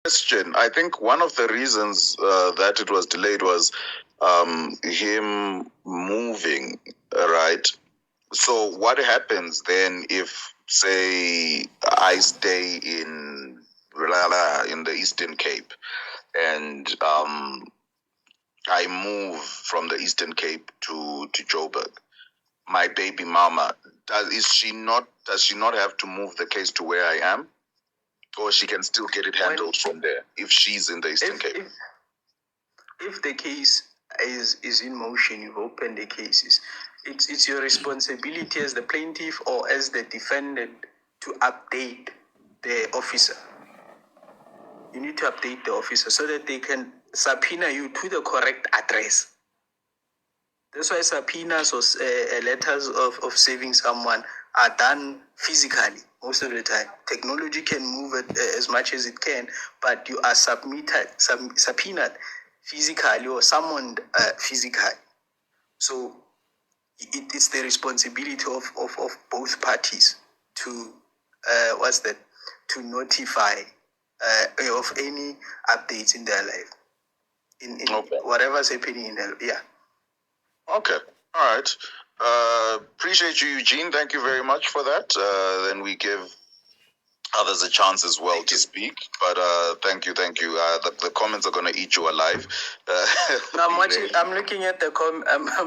question. I think one of the reasons that it was delayed was him moving, right? So what happens then if, say, I stay in the Eastern Cape and I move from the Eastern Cape to Joburg? My baby mama, does she not have to move the case to where I am? Or she can still get it handled from there if she's in the Eastern Cape? If the case is in motion, you've opened the cases, it's your responsibility as the plaintiff or as the defendant to update the officer. You need to update the officer so that they can subpoena you to the correct address. That's why subpoenas or letters of saving someone are done physically most of the time. Technology can move it as much as it can, but you are subpoenaed physically or summoned physically. So it's the responsibility of both parties to to notify of any updates in their life, in okay. Whatever's happening in their Okay. All right. Appreciate you, Eugene. Thank you very much for that. Then we give others a chance as well to speak. But thank you. The comments are going to eat you alive. I'm looking at the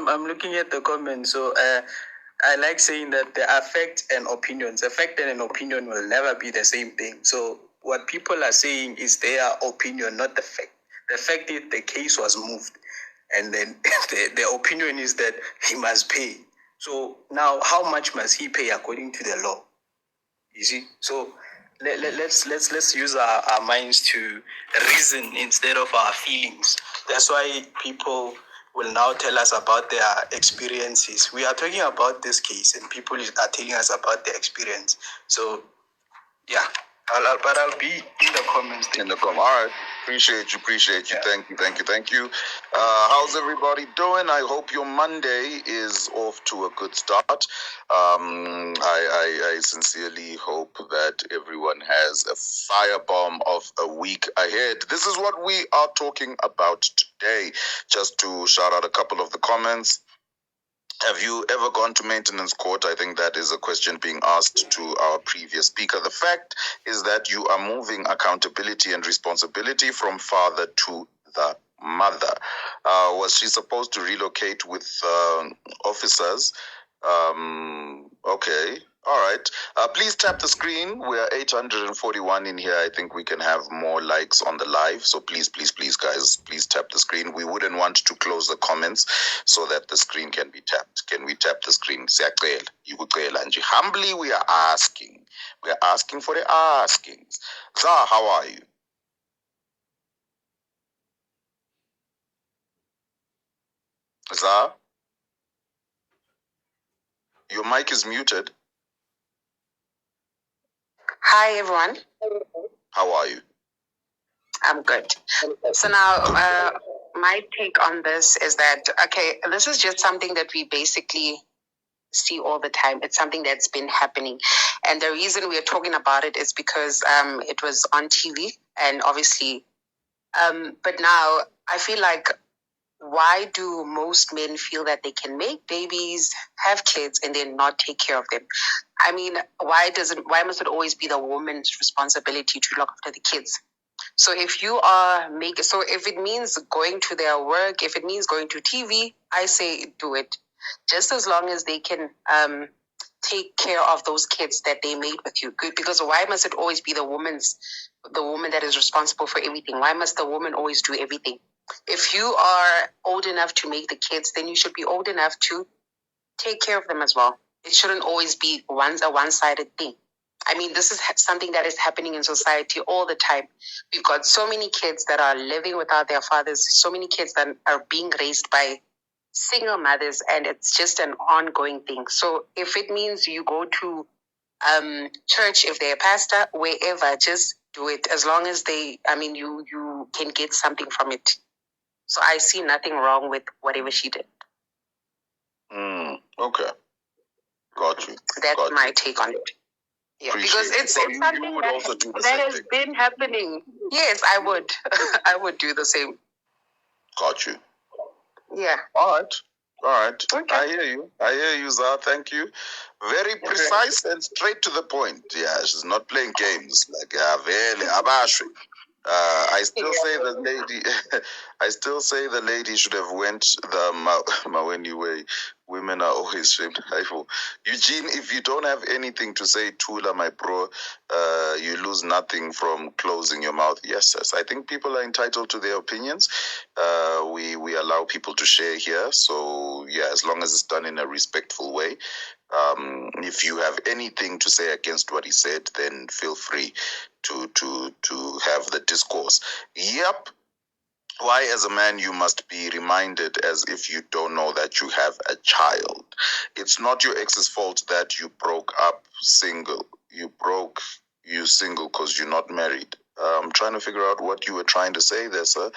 I'm looking at the comments. So I like saying that the affect and opinions. Affect and an opinion will never be the same thing. So what people are saying is their opinion, not the fact. The fact is the case was moved. And then the opinion is that he must pay. So now, how much must he pay according to the law? You see, so let's use our minds to reason instead of our feelings. That's why people will now tell us about their experiences. We are talking about this case, and people are telling us about their experience. So, yeah. But I'll be in the comments. All right. Appreciate you. Yeah. Thank you. How's everybody doing? I hope your Monday is off to a good start. I sincerely hope that everyone has a firebomb of a week ahead. This is what we are talking about today. Just to shout out a couple of the comments. Have you ever gone to maintenance court? I think that is a question being asked to our previous speaker. The fact is that you are moving accountability and responsibility from father to the mother. Was she supposed to relocate with officers? Okay. All right. Please tap the screen. We are 841 in here. I think we can have more likes on the live. So please, guys, please tap the screen. We wouldn't want to close the comments so that the screen can be tapped. Can we tap the screen? Humbly, we are asking. We are asking for the askings. Za, how are you? Za? Your mic is muted. Hi, everyone. How are you? I'm good. So now, my take on this is that, okay, this is just something that we basically see all the time. It's something that's been happening. And the reason we are talking about it is because it was on TV and obviously, but now I feel like, why do most men feel that they can make babies, have kids, and then not take care of them? I mean, why must it always be the woman's responsibility to look after the kids? So if if it means going to their work, if it means going to TV, I say do it. Just as long as they can take care of those kids that they made with you. Because why must it always be the woman that is responsible for everything? Why must the woman always do everything? If you are old enough to make the kids, then you should be old enough to take care of them as well. It shouldn't always be a one-sided thing. I mean, this is something that is happening in society all the time. We've got so many kids that are living without their fathers, so many kids that are being raised by single mothers, and it's just an ongoing thing. So if it means you go to church, if they're a pastor, wherever, just do it. As long as you can get something from it. So I see nothing wrong with whatever she did. Okay. Got you. That's my take on it. Yeah, because it's something that has been happening. Yes, I would. I would do the same. Got you. Yeah. All right. Okay. I hear you, Zah. Thank you. Very precise and straight to the point. Yeah, she's not playing games. Like, vele abashwe. I still say the lady. I still say the lady should have went the Maweni way. Women are always shamed. Eugene, if you don't have anything to say, Tula, my bro, you lose nothing from closing your mouth. Yes. I think people are entitled to their opinions. We allow people to share here. So yeah, as long as it's done in a respectful way. If you have anything to say against what he said, then feel free to have the discourse. Yep. Why, as a man, you must be reminded as if you don't know that you have a child. It's not your ex's fault that you broke up single. You single because you're not married. I'm trying to figure out what you were trying to say there, sir.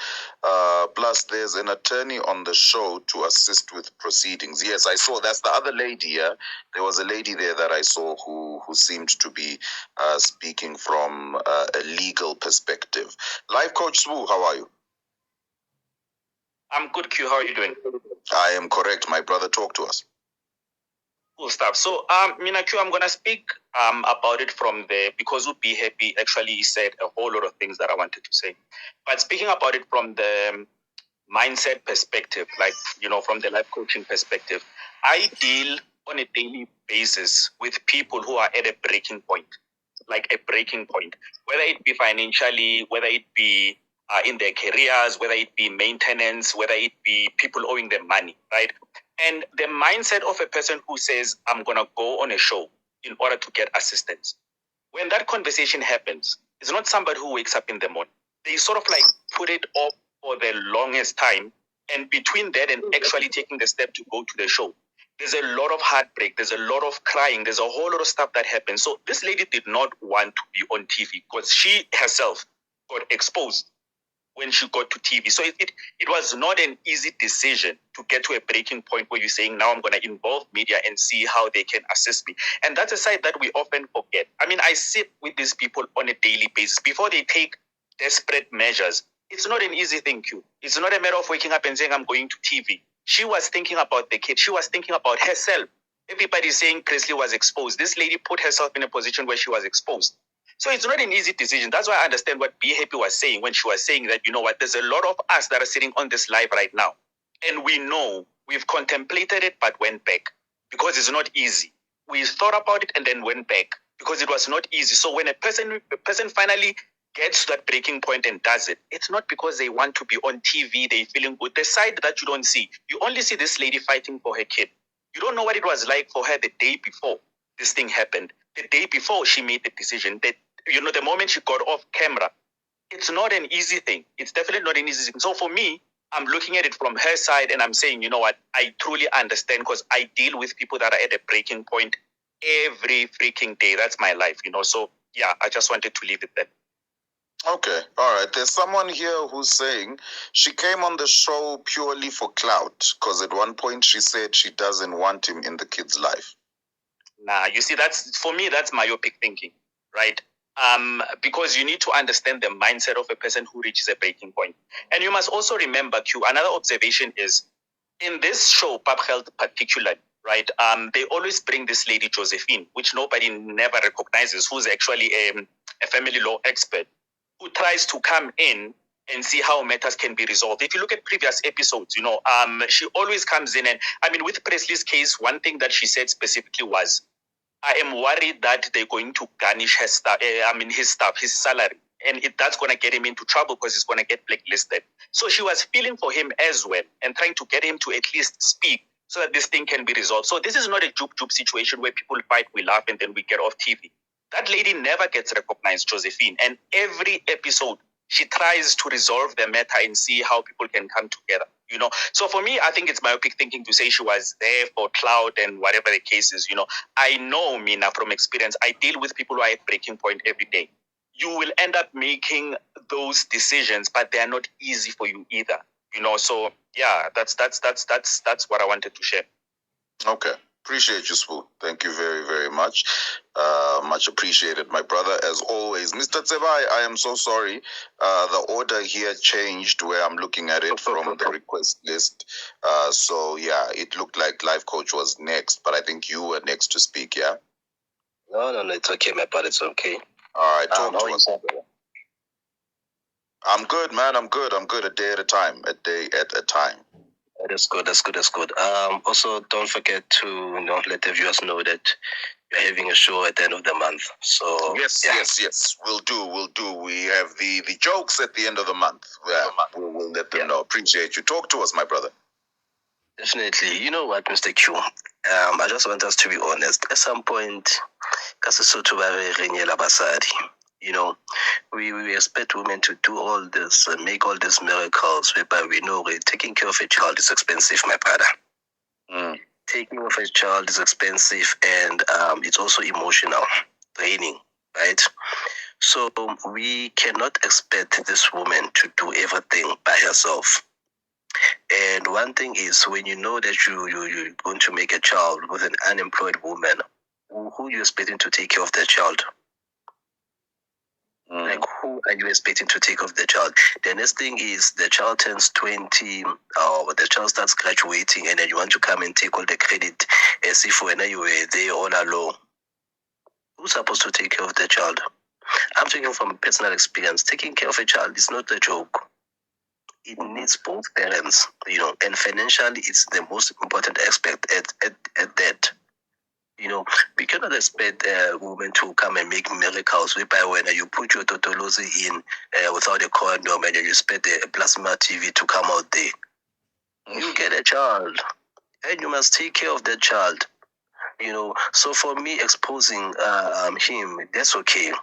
Plus, there's an attorney on the show to assist with proceedings. Yes, I saw. That's the other lady, yeah? There was a lady there that I saw who seemed to be speaking from a legal perspective. Life Coach Swu, how are you? I'm good, Q. How are you doing? I am correct, my brother. Talk to us. Cool stuff. So, Mina Q, I'm gonna speak about it from there because Be Happy actually said a whole lot of things that I wanted to say. But speaking about it from the mindset perspective, like from the life coaching perspective, I deal on a daily basis with people who are at a breaking point, like a breaking point, whether it be financially, whether it be in their careers, whether it be maintenance, whether it be people owing them money, right? And the mindset of a person who says, I'm going to go on a show in order to get assistance. When that conversation happens, it's not somebody who wakes up in the morning. They sort of like put it off for the longest time. And between that and actually taking the step to go to the show, there's a lot of heartbreak. There's a lot of crying. There's a whole lot of stuff that happens. So this lady did not want to be on TV because she herself got exposed when she got to TV. So it was not an easy decision to get to a breaking point where you're saying, now I'm going to involve media and see how they can assist me. And that's a side that we often forget. I mean, I sit with these people on a daily basis. Before they take desperate measures, it's not an easy thing, Q. It's not a matter of waking up and saying, I'm going to TV. She was thinking about the kid. She was thinking about herself. Everybody's saying Presley was exposed. This lady put herself in a position where she was exposed. So it's not an easy decision. That's why I understand what Be Happy was saying when she was saying that, there's a lot of us that are sitting on this live right now. And we know we've contemplated it, but went back because it's not easy. We thought about it and then went back because it was not easy. So when a person finally gets to that breaking point and does it, it's not because they want to be on TV, they're feeling good. The side that you don't see, you only see this lady fighting for her kid. You don't know what it was like for her the day before this thing happened. The day before she made the decision, that the moment she got off camera, it's not an easy thing. It's definitely not an easy thing. So for me, I'm looking at it from her side and I'm saying, you know what, I truly understand because I deal with people that are at a breaking point every freaking day. That's my life, So yeah, I just wanted to leave it there. Okay, all right. There's someone here who's saying she came on the show purely for clout because at one point she said she doesn't want him in the kid's life. Nah, you see, for me, that's myopic thinking, right? Because you need to understand the mindset of a person who reaches a breaking point. And you must also remember, Q, another observation is, in this show, Pub Health particularly, right, they always bring this lady, Josephine, which nobody never recognizes, who's actually a family law expert, who tries to come in and see how matters can be resolved. If you look at previous episodes, she always comes in and, with Presley's case, one thing that she said specifically was, I am worried that they're going to garnish his stuff, his salary. And that's going to get him into trouble because he's going to get blacklisted. So she was feeling for him as well and trying to get him to at least speak so that this thing can be resolved. So this is not a juke situation where people fight, we laugh, and then we get off TV. That lady never gets recognized, Josephine. And every episode, she tries to resolve the matter and see how people can come together. So for me, I think it's myopic thinking to say she was there for clout and whatever the case is. I know, Mina, from experience, I deal with people who are at breaking point every day. You will end up making those decisions, but they are not easy for you either. So yeah, that's what I wanted to share. Okay. Appreciate you, Spoo. Thank you very, very much. Much appreciated, my brother, as always. Mr. Tsebai, I am so sorry. The order here changed where I'm looking at it from the request list. So, yeah, it looked like Life Coach was next, but I think you were next to speak, yeah? No, it's okay, my brother. It's okay. All right, talk to us. I'm good, man. I'm good. A day at a time. A day at a time. That's good. Also, don't forget to let the viewers know that you're having a show at the end of the month. So yes. We'll do. We have the jokes at the end of the month. Yeah, we'll let them know. Appreciate you. Talk to us, my brother. Definitely. You know what, Mr. Q? I just want us to be honest. At some point, we expect women to do all this and make all these miracles, whereby we know taking care of a child is expensive, my brother. Taking care of a child is expensive, and it's also emotional, draining, right? So we cannot expect this woman to do everything by herself. And one thing is, when you know that you're going to make a child with an unemployed woman, who are you expecting to take care of that child? Like, who are you expecting to take care of the child? The next thing is the child turns 20, or the child starts graduating, and then you want to come and take all the credit as if when you were there all alone. Who's supposed to take care of the child? I'm talking from personal experience. Taking care of a child is not a joke. It needs both parents, and financially, it's the most important aspect at that. We cannot expect a woman to come and make miracles whereby when you put your totolozi in without a condom and you expect a plasma TV to come out there. You get a child, and you must take care of that child. So for me, exposing him, that's okay.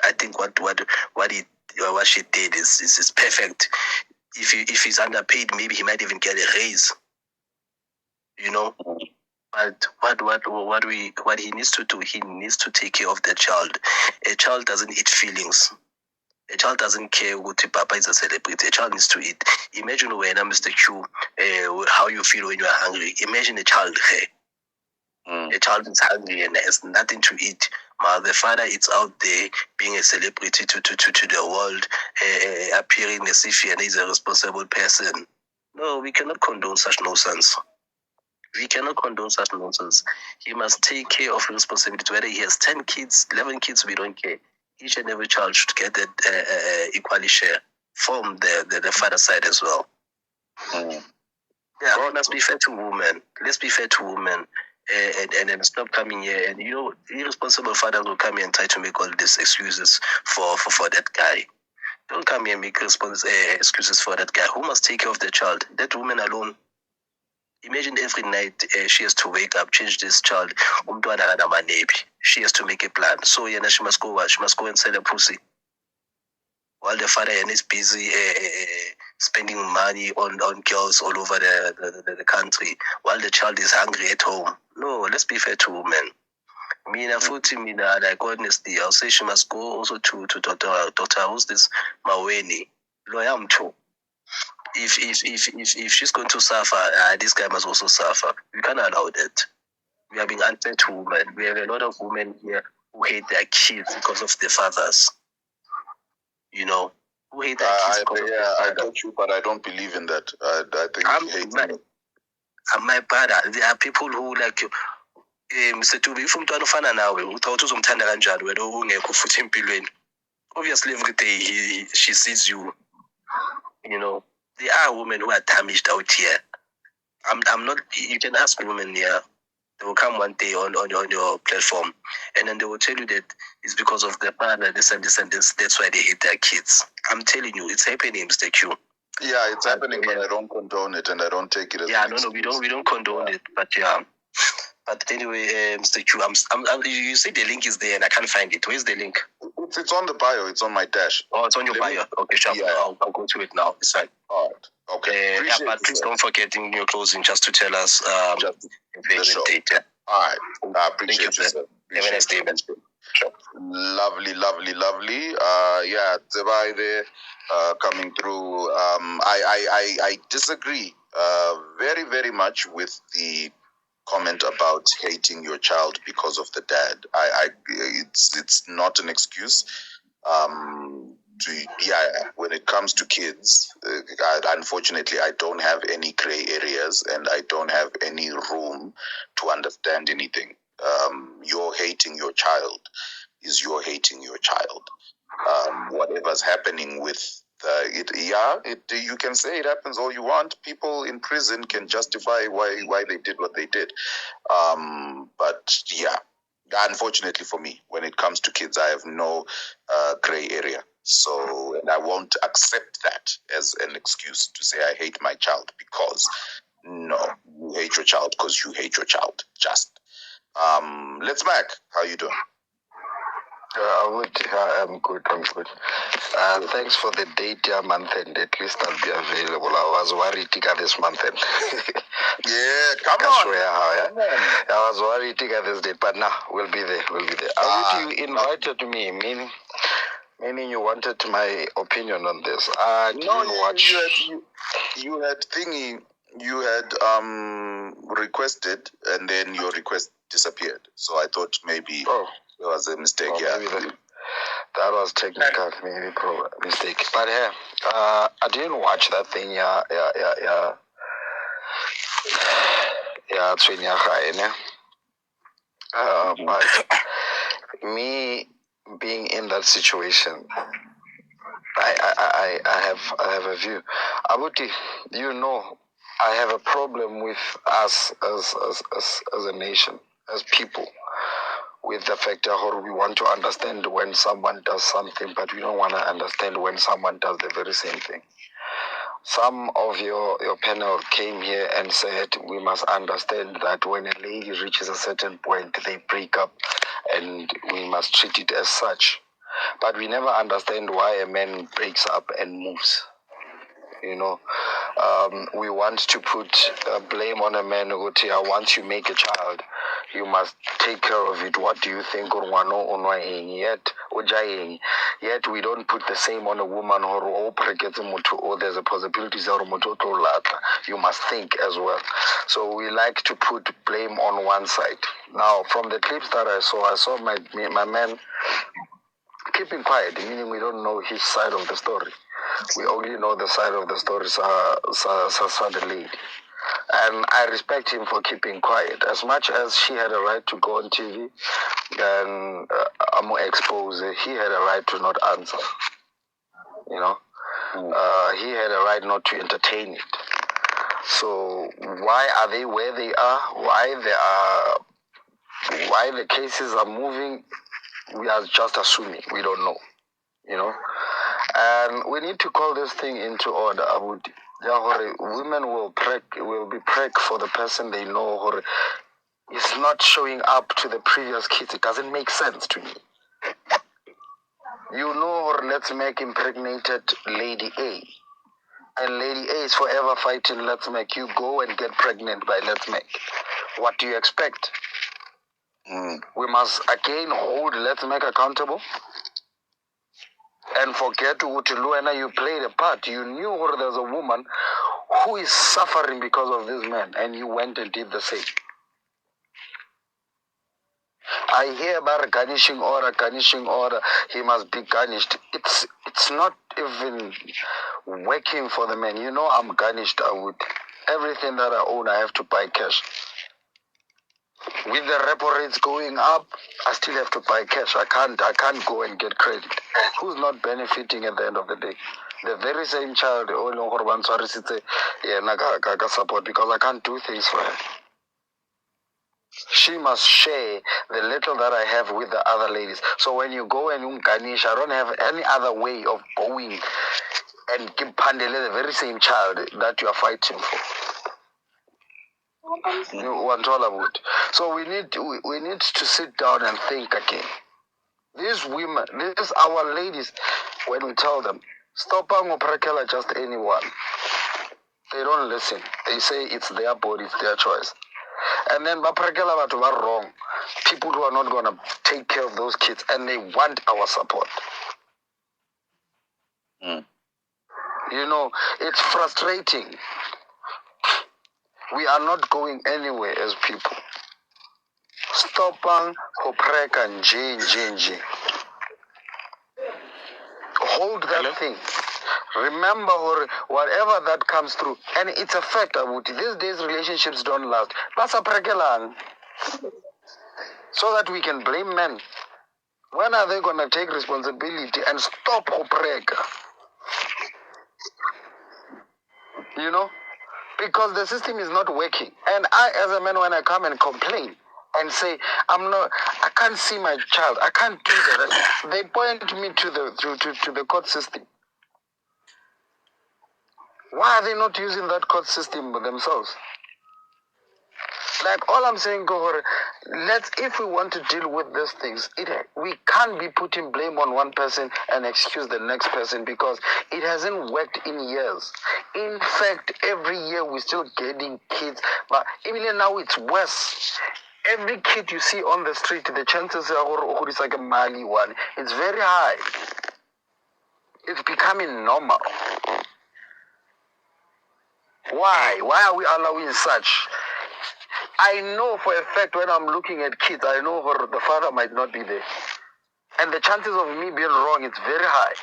I think what she did is perfect. If he's underpaid, maybe he might even get a raise. But what he needs to do, he needs to take care of the child. A child doesn't eat feelings. A child doesn't care what Papa is a celebrity. A child needs to eat. Imagine when Mr. Q, how you feel when you are hungry. Imagine a child. A child is hungry and has nothing to eat. The father is out there being a celebrity to the world, appearing as if he is a responsible person. No, we cannot condone such nonsense. He must take care of responsibility. Whether he has 10 kids, 11 kids, we don't care. Each and every child should get that equally share from the father side as well. Yeah, let's be fair to women. And then stop coming here. And irresponsible fathers will come here and try to make all these excuses for that guy. Don't come here and make excuses for that guy. Who must take care of the child? That woman alone. Imagine every night she has to wake up, change this child. She has to make a plan. So she must go what? She must go and sell a pussy. While the father is busy spending money on girls all over the country, while the child is hungry at home. No, let's be fair to women. Like honestly, I'll say she must go also to Dr. Who's this Maweni. Loyam too. If she's going to suffer, this guy must also suffer. We can't allow that. We are being unfair to women. We have a lot of women here who hate their kids because of their fathers. Who hate their kids because of their fathers. I got you, but I don't believe in that. I think my brother, there are people who like you. Mr. Tubi, if umntwana ufana nawe uthawuthi uzomthanda kanjani wena ungekho futhi empilweni. Obviously every day she sees you. There are women who are damaged out here. I'm not. You can ask women here. They will come one day on your platform, and then they will tell you that it's because of their father, this and this and this. That's why they hate their kids. I'm telling you, it's happening, Mr. Q. Yeah, it's happening, but I don't condone it, and I don't take it as. Yeah, no, we don't condone it, but yeah. But anyway, Mr. Q, you say the link is there, and I can't find it. Where's the link? It's on the bio. It's on my dash. Oh, it's on your bio. Okay, sure. Yeah. I'll go to it now. It's fine. All right. Okay. But please don't forget in your closing just to tell us the show. Date. Yeah. All right. I appreciate you, sir. Have a nice day, man. Sure. Lovely. Yeah, Zebai there coming through. I disagree very, very much with the comment about hating your child because of the dad. It's not an excuse. When it comes to kids, unfortunately, I don't have any gray areas and I don't have any room to understand anything. You're hating your child is you're hating your child. Whatever's happening with you can say it happens all you want. People in prison can justify why they did what they did. But yeah, unfortunately for me, when it comes to kids, I have no gray area. So, and I won't accept that as an excuse to say I hate my child, because no, you hate your child because you hate your child. Just let's Mac. How you doing? I'm good. Thanks for the date, month end. At least I'll be available. I was worried to get this month end. Yeah, come on. I was worried to get this date, but now we'll be there. You invited me, meaning you wanted my opinion on this. I didn't watch. You had thingy. You had requested, and then your request disappeared. So I thought maybe there was a mistake. That was technical, maybe mistake. But yeah, I didn't watch that thing. Chweneyagae. But me being in that situation, I have a view. Abuti, I have a problem with us as a nation, as people, with the fact that we want to understand when someone does something, but we don't want to understand when someone does the very same thing. Some of your panel came here and said we must understand that when a lady reaches a certain point, they break up, and we must treat it as such. But we never understand why a man breaks up and moves. We want to put blame on a man. Once you make a child, you must take care of it. What do you think? Yet we don't put the same on a woman or there's a possibility you must think as well. So we like to put blame on one side. Now, from the clips that I saw my man keeping quiet, meaning we don't know his side of the story. We only know the side of the story, the lady. And I respect him for keeping quiet. As much as she had a right to go on TV and expose, he had a right to not answer. He had a right not to entertain it. So why are they where they are? Why the cases are moving? We are just assuming. We don't know. And we need to call this thing into order. Women will be preg for the person they know is not showing up to the previous kids. It doesn't make sense to me. Let's make impregnated Lady A. And Lady A is forever fighting Let's Make. You go and get pregnant by Let's Make. What do you expect? We must again hold Let's Make accountable. And forget Luena, you played a part. You knew there's a woman who is suffering because of this man, and you went and did the same. I hear about garnishing order, he must be garnished. It's not even working for the man. I'm garnished, everything that I own, I have to buy cash. With the repo rates going up, I still have to buy cash. I can't go and get credit. Who's not benefiting at the end of the day? The very same child, support because I can't do things for her. She must share the little that I have with the other ladies. So when you go and garnish, I don't have any other way of going and give Pandele the very same child that you are fighting for. You want all of it. So we need to sit down and think again. These women, our ladies, when we tell them, stop prekela just anyone, they don't listen. They say it's their body, it's their choice. And then baprekela batu are wrong. People who are not going to take care of those kids and they want our support. It's frustrating. We are not going anywhere as people. Stopang hopreka nje. Hold that thing. Remember, whatever that comes through, and it's a fact. These days relationships don't last. So that we can blame men. When are they gonna take responsibility and stop hopreka? You know, because the system is not working. And I, as a man, when I come and complain and say I can't see my child, I can't do that, they point me to the court system. Why are they not using that court system themselves? Like all I'm saying, if we want to deal with these things, we can't be putting blame on one person and excuse the next person because it hasn't worked in years. In fact, every year we're still getting kids, but even now it's worse. Every kid you see on the street, the chances are it's like a Mali one. It's very high. It's becoming normal. Why? Why are we allowing such? I know for a fact when I'm looking at kids, I know the father might not be there. And the chances of me being wrong, it's very high.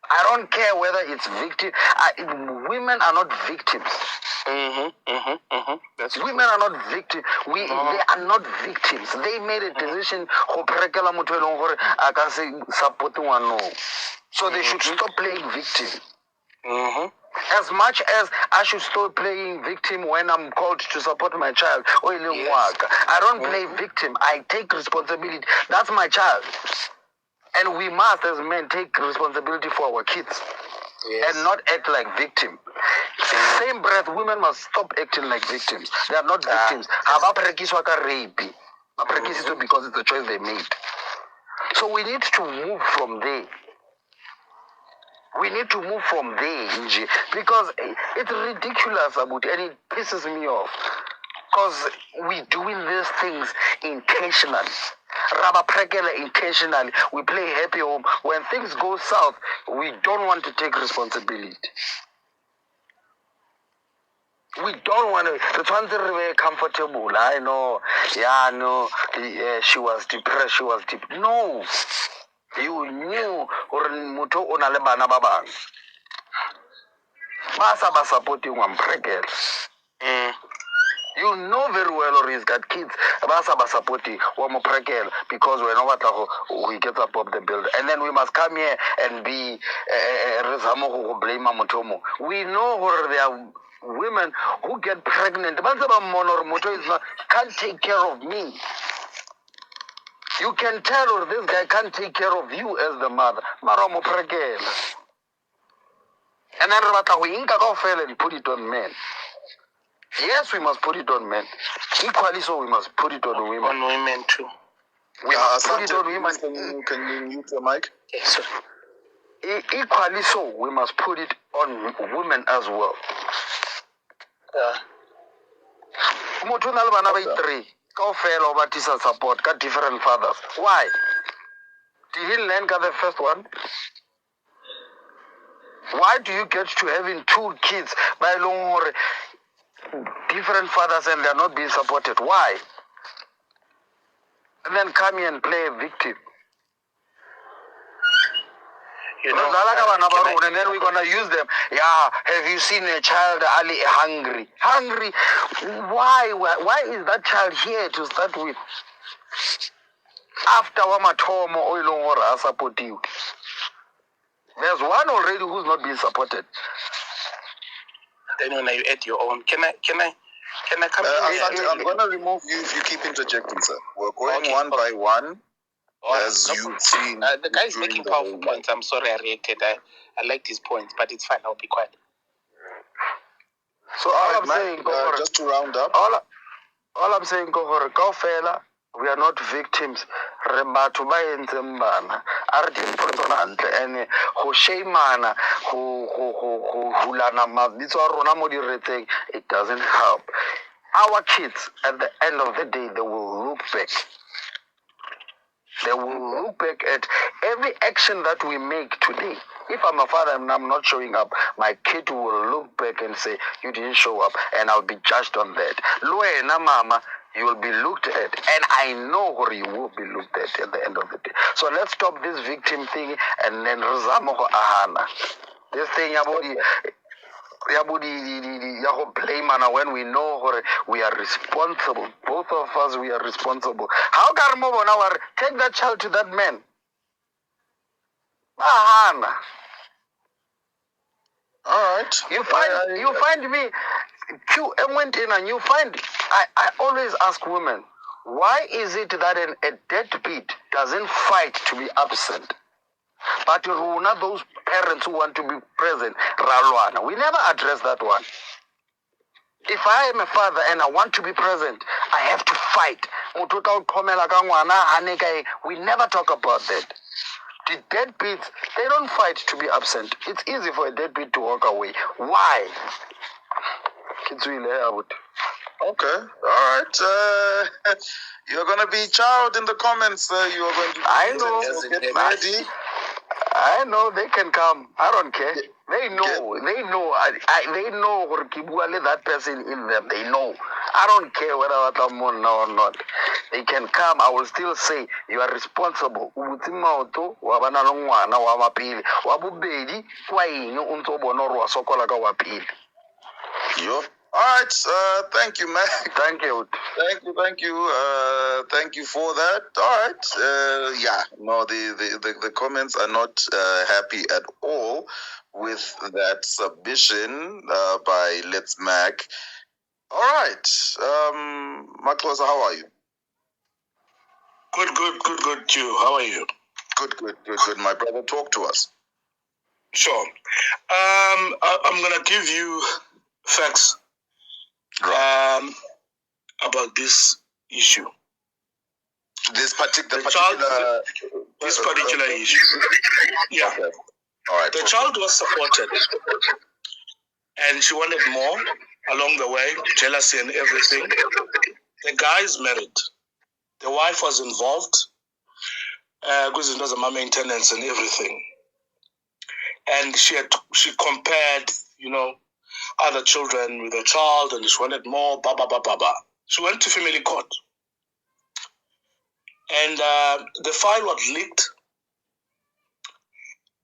I don't care whether it's victim. Women are not victims. Women are not victims. They are not victims. They made a decision. So they should stop playing victim. As much as I should stop playing victim when I'm called to support my child, I don't play victim. I take responsibility. That's my child. And we must, as men, take responsibility for our kids and not act like victim. Same breath, women must stop acting like victims. They are not victims. Because it's the choice they made. So we need to move from there. We need to move from there, because it's ridiculous, and it pisses me off. Because we're doing these things intentionally. Intentionally. We play happy home. When things go south, we don't want to take responsibility. We don't want to. The ones that were comfortable. I know. She was depressed. She was deep. No. You knew or muto onale bana babang. Basa supporting one pregel. You know very well or he's got kids. Basa supporting one pregel because we know what we get above the building. And then we must come here and be blame mutomo. We know where there are women who get pregnant. Can't take care of me. You can tell or this guy can't take care of you as the mother. And then and put it on men. Yes, we must put it on men. Equally so, we must put it on women. On women too. We must put it on women. Can you mute your mic? Yes, sir. Equally so, we must put it on women as well. Three. Go fail over this support, got different fathers. Why? Did he learn got the first one? Why do you get to having two kids by long different fathers and they're not being supported? Why? And then come here and play a victim. You know, and then we're gonna use them. Yeah, have you seen a child Ali hungry? Hungry? Why is that child here to start with? After Wamatomo Oilongora support you. There's one already who's not being supported. Then when you add your own, can I come in? I'm gonna remove you if you keep interjecting, sir. We're going one by one. As you've seen, the guy's making powerful points. I'm sorry I reacted. I like his points, but it's fine. I'll be quiet. So all I'm saying, just to round up, all I'm saying, go fella. We are not victims. Rebatu ba enzembana. And who shaymana, who hulana mabitso rona mo direteng. It doesn't help. Our kids, at the end of the day, they will look back. They will look back at every action that we make today. If I'm a father and I'm not showing up, my kid will look back and say, you didn't show up, and I'll be judged on that. Luena mama, you will be looked at, and I know where you will be looked at the end of the day. So let's stop this victim thing, and then ahana. This thing blame when we know we are responsible. Both of us, we are responsible. How can now take that child to that man? Ahana. All right. You find me, I went in and you find, I always ask women, why is it that a deadbeat doesn't fight to be absent? But Runa, those parents who want to be present, Ralwana, we never address that one. If I am a father and I want to be present, I have to fight. We never talk about that. The deadbeats, they don't fight to be absent. It's easy for a deadbeat to walk away. Why? Okay. All right. You're going to be chowed in the comments. You are going to. I know. So get ready. I know they can come. I don't care. They know. They know. They know that person in them. They know. I don't care whether I'm on or not. They can come. I will still say you are responsible. Yo. All right. Thank you, man. Thank you. Thank you for that. All right. Yeah. No, the comments are not happy at all with that submission by Let's Mac. All right. Maklosa, how are you? Good, Joe. How are you? Good. My brother, talk to us. Sure. I'm gonna give you facts about this issue. This particular issue. Yeah. Okay. All right. The child was supported, and she wanted more along the way, jealousy and everything. The guy is married. The wife was involved because it was a maintenance and everything. And she compared, other children with a child, and she wanted more, She went to family court. And the file was leaked.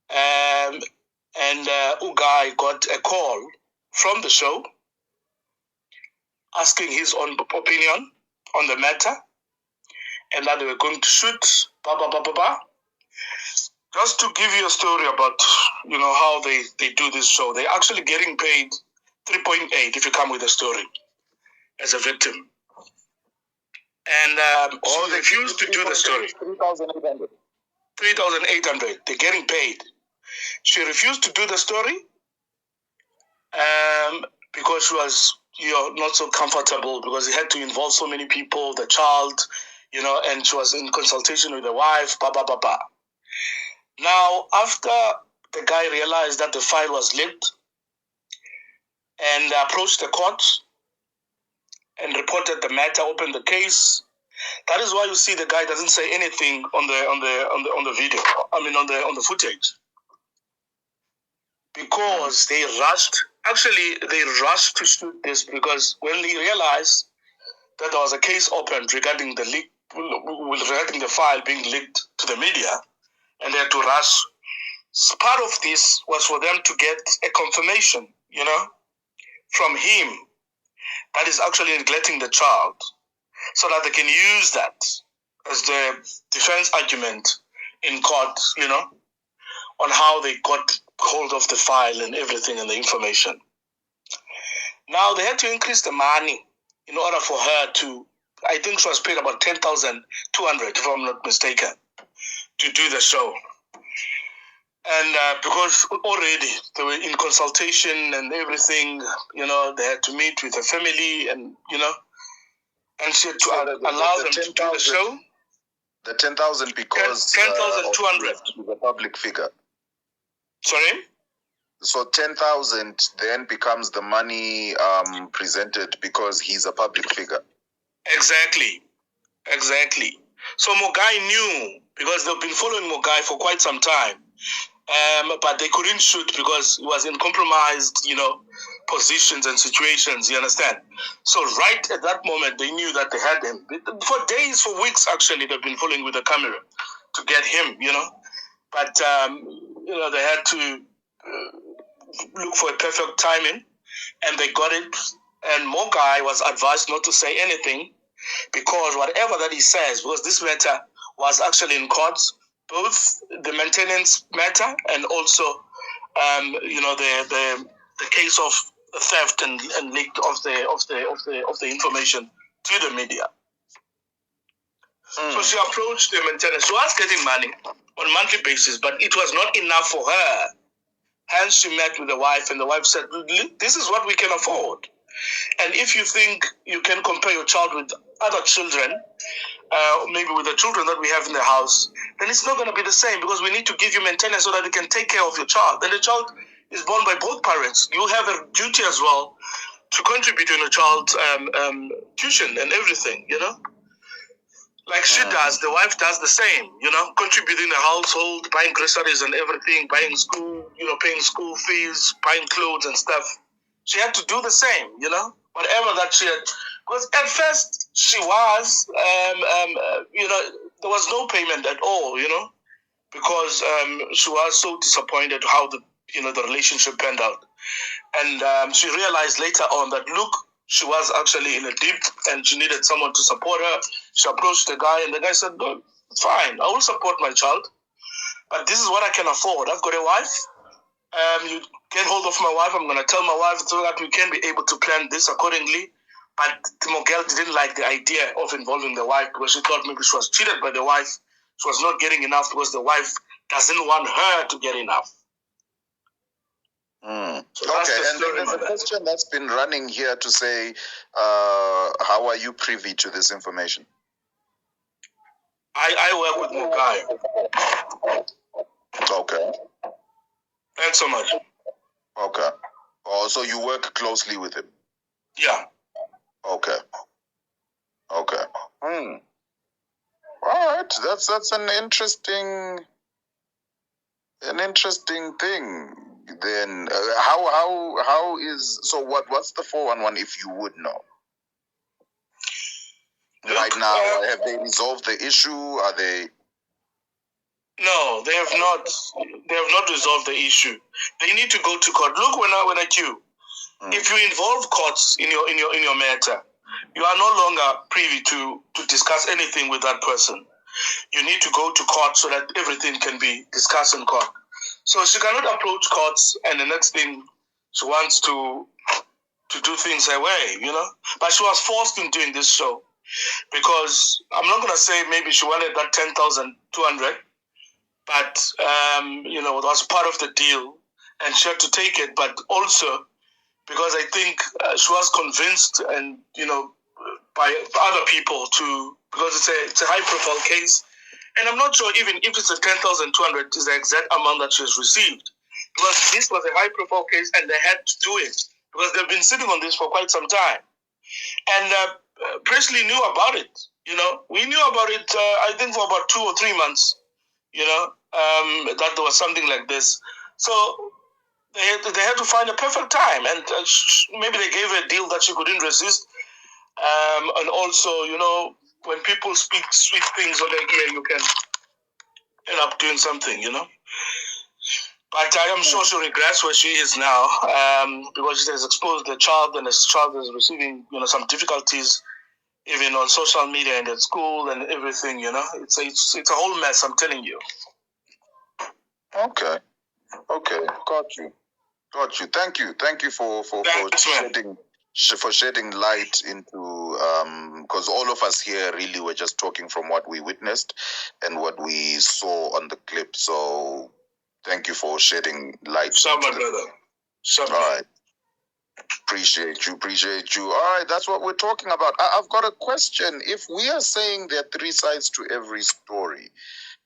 And Ugai got a call from the show asking his own opinion on the matter, and that they were going to shoot, Just to give you a story about, how they do this show. They're actually getting paid 3.8 if you come with a story as a victim. And they refused to do the story. 3,800. 3,800. They're getting paid. She refused to do the story because she was, not so comfortable because it had to involve so many people, the child, and she was in consultation with the wife, Now, after the guy realized that the file was leaked and approached the court and reported the matter, opened the case, that is why you see the guy doesn't say anything on the video. On the footage, because they rushed. Actually, they rushed to shoot this because when they realized that there was a case opened regarding the leak, regarding the file being leaked to the media, and they had to rush. Part of this was for them to get a confirmation, from him that is actually neglecting the child, so that they can use that as the defense argument in court, on how they got hold of the file and everything and the information. Now, they had to increase the money in order for her to, I think she was paid about 10,200, if I'm not mistaken, to do the show. And because already they were in consultation and everything, they had to meet with the family and, and she had to allow them to do the show. The 10,000 because 10,200 is a public figure. Sorry? So 10,000 then becomes the money presented because he's a public figure. Exactly. So Mogai knew, because they've been following Mogai for quite some time, but they couldn't shoot because he was in compromised, positions and situations, you understand? So right at that moment, they knew that they had him. For days, for weeks, actually, they've been following with the camera to get him, But, they had to look for a perfect timing, and they got it. And Mogai was advised not to say anything because whatever that he says, because this matter was actually in courts, both the maintenance matter and also, the case of theft and leak of the information to the media. So she approached the maintenance. She was getting money on a monthly basis, but it was not enough for her. Hence, she met with the wife, and the wife said, "This is what we can afford. And if you think you can compare your child with other children, maybe with the children that we have in the house, then it's not going to be the same because we need to give you maintenance so that you can take care of your child. And the child is born by both parents. You have a duty as well to contribute to your child's tuition and everything, Like she does, the wife does the same, contributing the household, buying groceries and everything, buying school, paying school fees, buying clothes and stuff. She had to do the same, whatever that she had. Because at first she was, there was no payment at all, because she was so disappointed how the relationship panned out. And she realized later on that, look, she was actually in a deep and she needed someone to support her. She approached the guy and the guy said, "Good, it's fine. I will support my child. But this is what I can afford. I've got a wife. You get hold of my wife. I'm going to tell my wife so that we can be able to plan this accordingly." But Mogel didn't like the idea of involving the wife because she thought maybe she was cheated by the wife. She was not getting enough because the wife doesn't want her to get enough. So okay, and there's a question that's been running here to say, how are you privy to this information? I work with Mogai. Okay. Thanks so much. Okay. Oh, so you work closely with him? Yeah. Okay. Okay. All right. That's an interesting thing. Then how is so? What's the 411 if you would know? Right now, have they resolved the issue? Are they? No, they have not. They have not resolved the issue. They need to go to court. Look, when I queue, if you involve courts in your matter, you are no longer privy to discuss anything with that person. You need to go to court so that everything can be discussed in court. So she cannot approach courts, and the next thing she wants to do things her way, But she was forced in doing this show because I'm not going to say maybe she wanted that 10,200, but it was part of the deal, and she had to take it. But also because I think she was convinced, and by other people because it's a high-profile case. And I'm not sure even if it's a 10,200 is the exact amount that she has received. Because this was a high-profile case and they had to do it. Because they've been sitting on this for quite some time. And Presley knew about it. We knew about it, I think, for about 2 or 3 months, that there was something like this. So they had to find a perfect time. And maybe they gave her a deal that she couldn't resist. And also, when people speak sweet things on their ear, you can end up doing something, But I am sure she regrets where she is now, because she has exposed the child, and this child is receiving, some difficulties, even on social media and at school and everything, It's a whole mess, I'm telling you. Okay. Got you. Thank you for shedding light into, because all of us here really were just talking from what we witnessed and what we saw on the clip. So thank you for shedding light. All right. Appreciate you. All right, that's what we're talking about. I've got a question. If we are saying there are 3 sides to every story,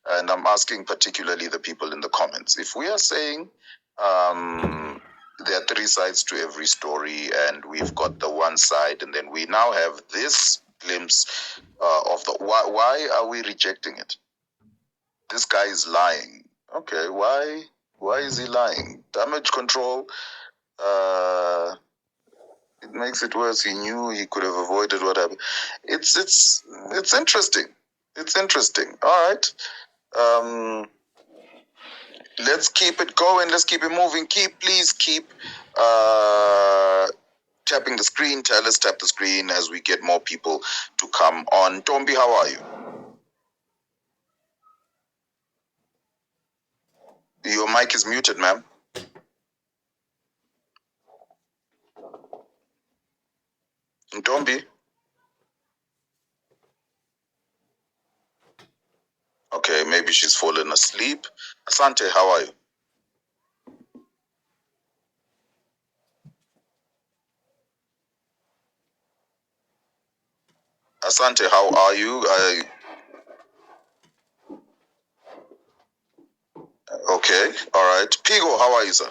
and I'm asking particularly the people in the comments, if we are saying there are 3 sides to every story, and we've got the one side, and then we now have this glimpse of the why are we rejecting it? This guy is lying. Okay, why Why is he lying? Damage control. It makes it worse. He knew he could have avoided what happened. It's interesting. It's interesting. All right. Let's keep it going. Let's keep it moving. Please keep tapping the screen. Let's tap the screen as we get more people to come on. Tombi, how are you? Your mic is muted, ma'am. Tombi. Okay, maybe she's fallen asleep. Asante, how are you? Asante, how are you? Okay, all right. Pigo, how are you, sir?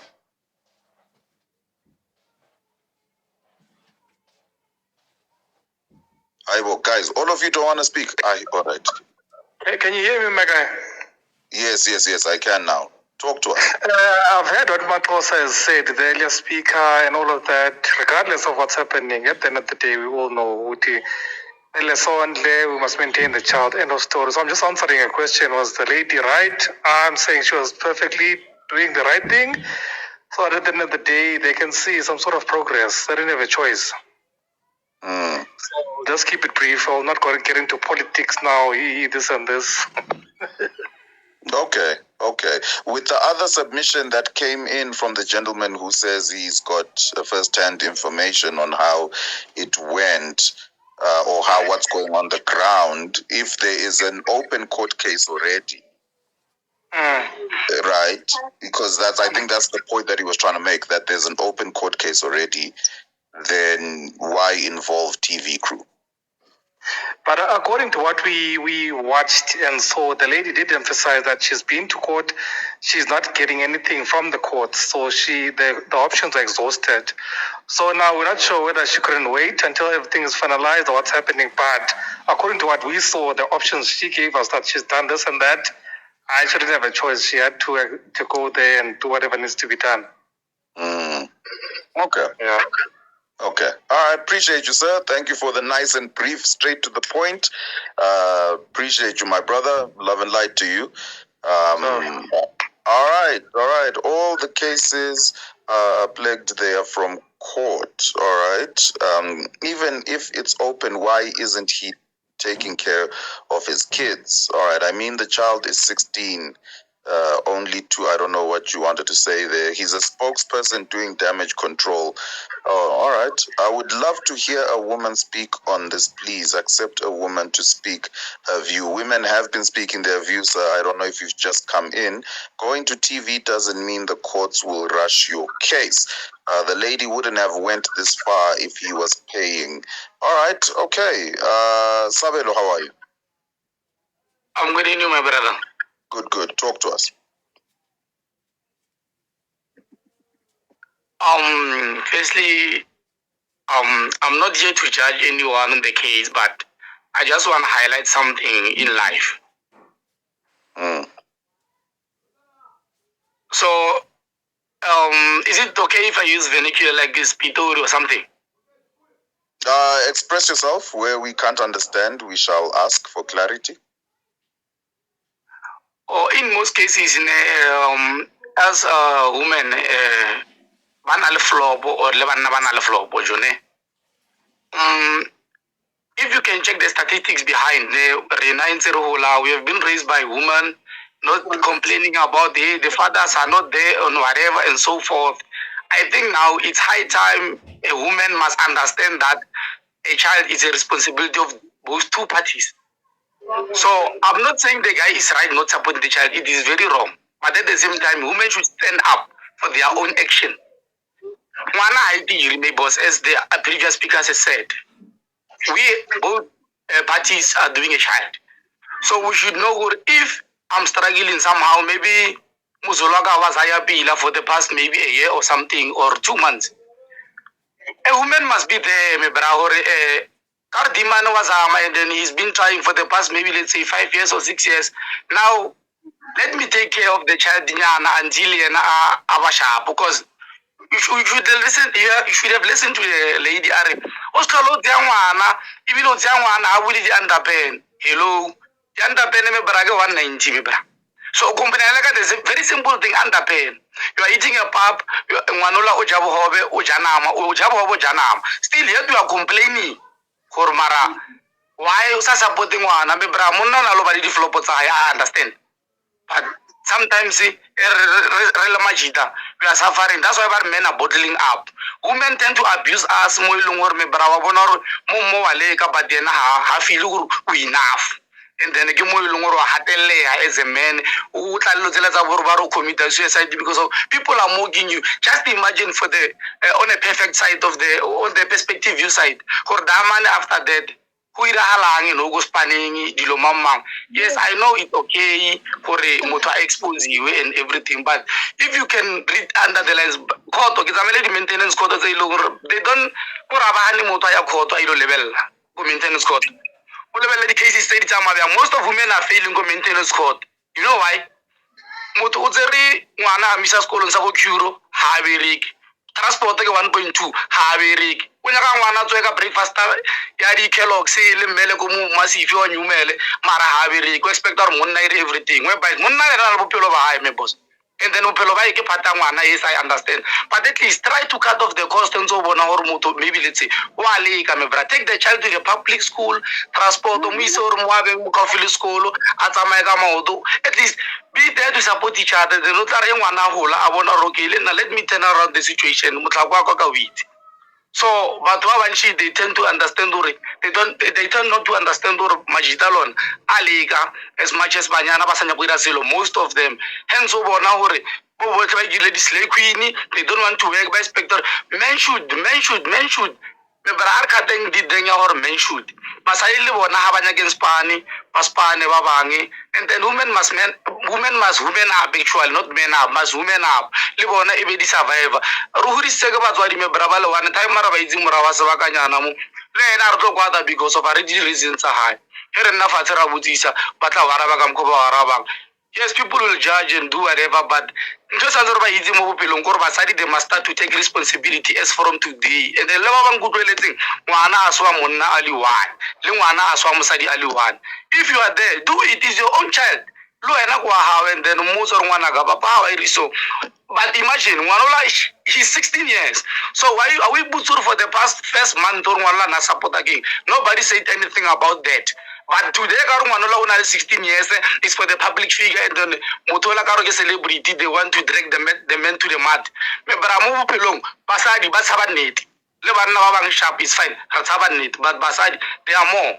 Aibo, guys, all of you don't want to speak. All right. Hey, can you hear me, my guy? Yes, I can now. Talk to us. I've heard what Matrosa has said, the earlier speaker and all of that. Regardless of what's happening, at the end of the day, we all know we must maintain the child. End of story. So I'm just answering a question. Was the lady right? I'm saying she was perfectly doing the right thing. So at the end of the day, they can see some sort of progress. They didn't have a choice. So just keep it brief. I'll not get into politics now, this and this. Okay. With the other submission that came in from the gentleman who says he's got first-hand information on how it went, or what's going on the ground, if there is an open court case already, right? Because I think that's the point that he was trying to make, that there's an open court case already, then why involve TV crew? But according to what we watched and saw, the lady did emphasize that she's been to court. She's not getting anything from the court. So the options are exhausted. So now we're not sure whether she couldn't wait until everything is finalized or what's happening. But according to what we saw, the options she gave us, that she's done this and that, I didn't have a choice. She had to go there and do whatever needs to be done. Okay. Yeah. Okay. I appreciate you, sir. Thank you for the nice and brief, straight to the point. Appreciate you, my brother. Love and light to you. All right. All the cases are plagued there from court. All right. Even if it's open, why isn't he taking care of his kids? All right. I mean, the child is 16. Only two. I don't know what you wanted to say there. He's a spokesperson doing damage control. Oh, all right. I would love to hear a woman speak on this. Please accept a woman to speak her view. Women have been speaking their views. I don't know if you've just come in. Going to TV doesn't mean the courts will rush your case. The lady wouldn't have went this far if he was paying. All right. Okay. Sabelo, how are you? I'm good in you, my brother. Good. Talk to us. Firstly, I'm not here to judge anyone in the case, but I just want to highlight something in life. So, is it okay if I use vernacular like this, Pitori or something? Express yourself. Where we can't understand, we shall ask for clarity. Or in most cases, as a woman, if you can check the statistics behind we have been raised by women, not complaining about the fathers are not there and whatever and so forth. I think now it's high time a woman must understand that a child is a responsibility of both two parties. So I'm not saying the guy is right not supporting the child. It is very wrong. But at the same time, women should stand up for their own action. As the previous speakers has said, we both parties are doing a child. So we should know if I'm struggling somehow, maybe Muzulaga was Hayabila for the past maybe a year or something, or 2 months. A woman must be there, Kardiman was and then he's been trying for the past maybe let's say 5 years or 6 years. Now let me take care of the child until yena aba sharp, because you should listen. You should have listened to the lady. Are Oscar Tiangwana, even though Tiangwana, I will the underpen. Hello, the underpen me braga 190 me bra. So company like there's a very simple thing underpen. You are eating a pap, Manola Ojabo Hobe, Ojanama, Ojabo Janam. Still yet you are complaining. Kormara. Why you are supporting one? I mean, Bramuna, nobody developed. I understand. But sometimes we are suffering. That's why our men are bottling up. Women tend to abuse us more but then feel enough. And then again, as a man who commit suicide because of people are mocking you. Just imagine for the on a perfect side of the perspective view side. For that man after that. Yes, I know it's okay for a motor expose you and everything, but if you can read under the lines, maintenance court, they don't put a motor level maintenance court. The cases most of women are failing maintenance court. You know why? Moto uzeri mwana misa school nsa go curo ha berik transport ke 1.2 ha berik o nyaka ngwana tsweka breakfast ya di Kellogg's le mmele ko mo masifi wa nyumele mara ha berik go expect or monna ire everything we by monna re ra bophelo ba hae me boss. And then bophelo ba ke phata ngwana, yes I understand, but at least try to cut off the cost and so bona hore motho maybe let's say wa le ka me bra take the child to the public school transport mo ise hore mo abe mo ka file school a tsamaye ka maoto, at least be there to support each other. The not are ngwana hola a bona rokele na let me turn around the situation motlakwa ka wit. So but they tend to understand or they tend not to understand or majitalon aliga as much as banyana basanya buira selo, most of them hence bona hore bo try the slave queen, they don't want to work by specter. Men should me bra kateng di denya or men should masaile bona ha banya against pani paspane ba bangi, and then women must women up actually, not men up, must women up le bona e be di survivor ruhuri sege ba tswadi me bra ba le one time mara ba itse mora wa se ba kanyana mo le ena re tlo kwata because of a reasons tsa high here nna fa tsera botsisa ba tla wara ba ka mko ba wara ba. Yes, people will judge and do whatever, but just as they must start to take responsibility as from today. And the level of good relating, if you are there, do it. It's your own child. And then but imagine, he's 16 years. So why are we butsur for the first month or support again? Nobody said anything about that. But today, 16 years is for the public figure, and then Motola Karoke celebrity, they want to drag the men to the mud. But Basadi, Basabanit, Lebanon sharp is fine, but Basadi, there are more.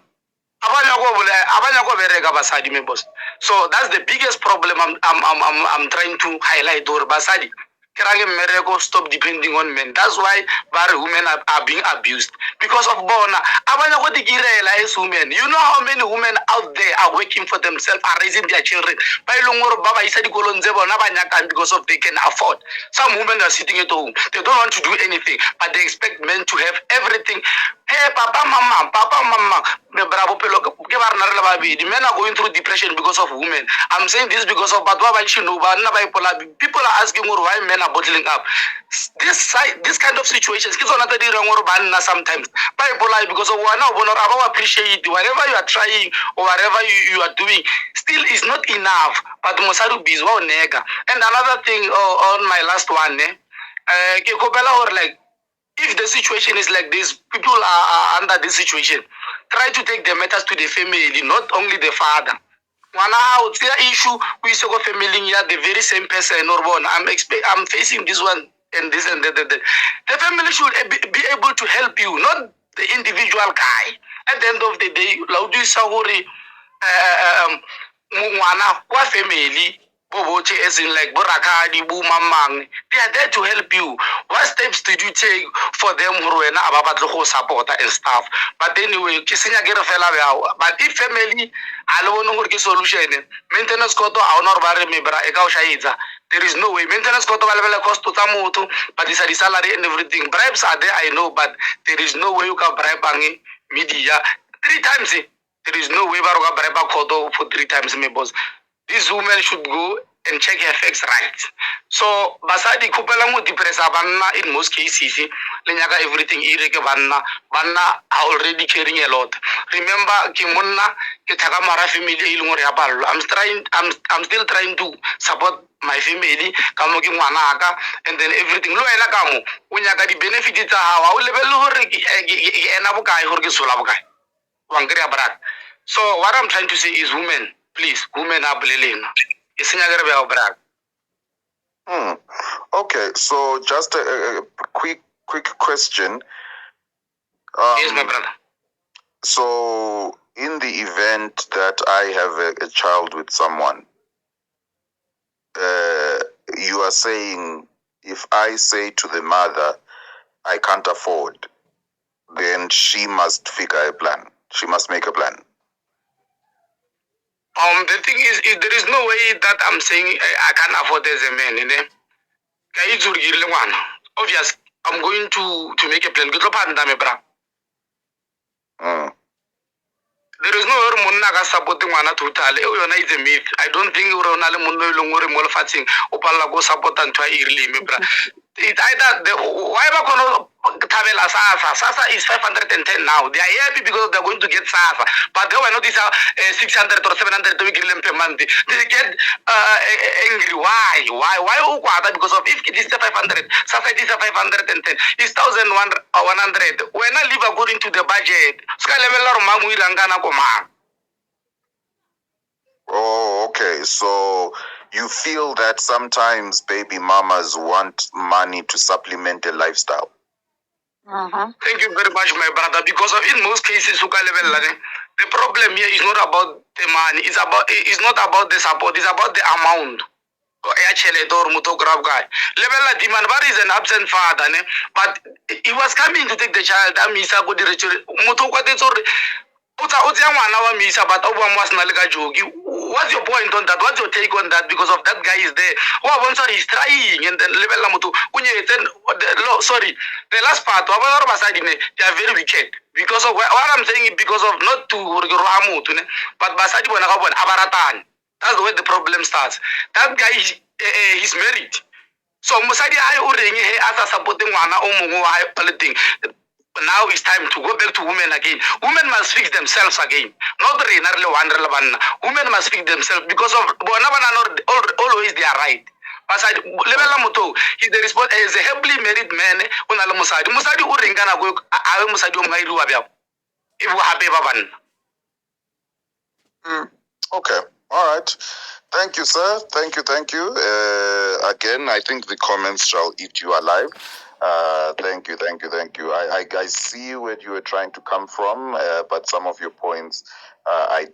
So that's the biggest problem I'm trying to highlight or Basadi. Stop depending on men. That's why women are being abused because of bona. Women. You know how many women out there are working for themselves, are raising their children. Because of they can afford. Some women are sitting at home. They don't want to do anything, but they expect men to have everything. Hey, papa, mama. The men are going through depression because of women. I'm saying this because of people are asking why men are bottling up. This kind of situations, sometimes because of one appreciate whatever you are trying or whatever you are doing, still is not enough. But Mosaru Bizwa nega. And another thing on my last one, like if the situation is like this, people are under this situation, try to take the matters to the family, not only the father. It's the issue we saw family here, the very same person or one. I'm facing this one and this and that. The family should be able to help you, not the individual guy. At the end of the day, Laudu Sahuri family. As in like Borakadi, Boomamang, they are there to help you. What steps did you take for them who support and stuff? But anyway, but if family, I don't know what solution. Maintenance koto honor bare mebra ekau shaiza. There is no way. Maintenance koto valvela cost to tamutu, but it's a salary and everything. Bribes are there, I know, but there is no way you can bribe media 3 times. There is no way baruka bribe koto for 3 times me boss. this woman should go and check her facts right. So basadi kupela mo depressa banna in most cases lenyaka everything ireke banna are already carrying a lot. Remember ke monna ke thaka mara family e lengore ya ballo. I'm still trying to support my family ka mo ke ngwana aka and then everything lo ena ka mo o nyaka di benefits tsa hawa o lebelle hore ke ena bokae hore ke sola bokae wa ngre brak. So what I'm trying to say is women, please, women are blelena. Okay, so just a quick question. Yes, my brother. So, in the event that I have a child with someone, you are saying if I say to the mother, I can't afford, then she must figure a plan. She must make a plan. The thing is, there is no way that I'm saying I can't afford as a man, you know. Obviously, I'm going to make a plan. There is no way monna ka supporting one totally. Is a myth. I don't think we're on a mundo longore molfating opala go support and try early, me bra. It's either the why am Tabela Sasa is 510 now. They are happy because they're going to get Sasa. But they were not this 600 or 700 to give per month. They get angry. Why? Because of if it is 500, Sasa it is 510. It's 1,100. When I live according to the budget, Oh, okay. So you feel that sometimes baby mamas want money to supplement their lifestyle. Thank you very much, my brother. Because of in most cases, the problem here is not about the money. It's not about the support. It's about the amount. Actually, level demand. What is an absent father? But he was coming to take the child. What's your point on that? What's your take on that? Because of that guy is there. He's trying and then level sorry. The last part, they are very wicked. Because of what I'm saying is because of not to but Basadi Abaratan. That's the way the problem starts. That guy he's married. So Musadi I already as a supporting one now it's time to go back to women again. Women must fix themselves again. Not women must fix themselves because of always they are right. He's the response as a happily married man on Al Musadi. Musadi Uringana go Musadi if we happy baban. Okay. All right. Thank you, sir. Thank you. Again, I think the comments shall eat you alive. Thank you. I see where you were trying to come from, but some of your points I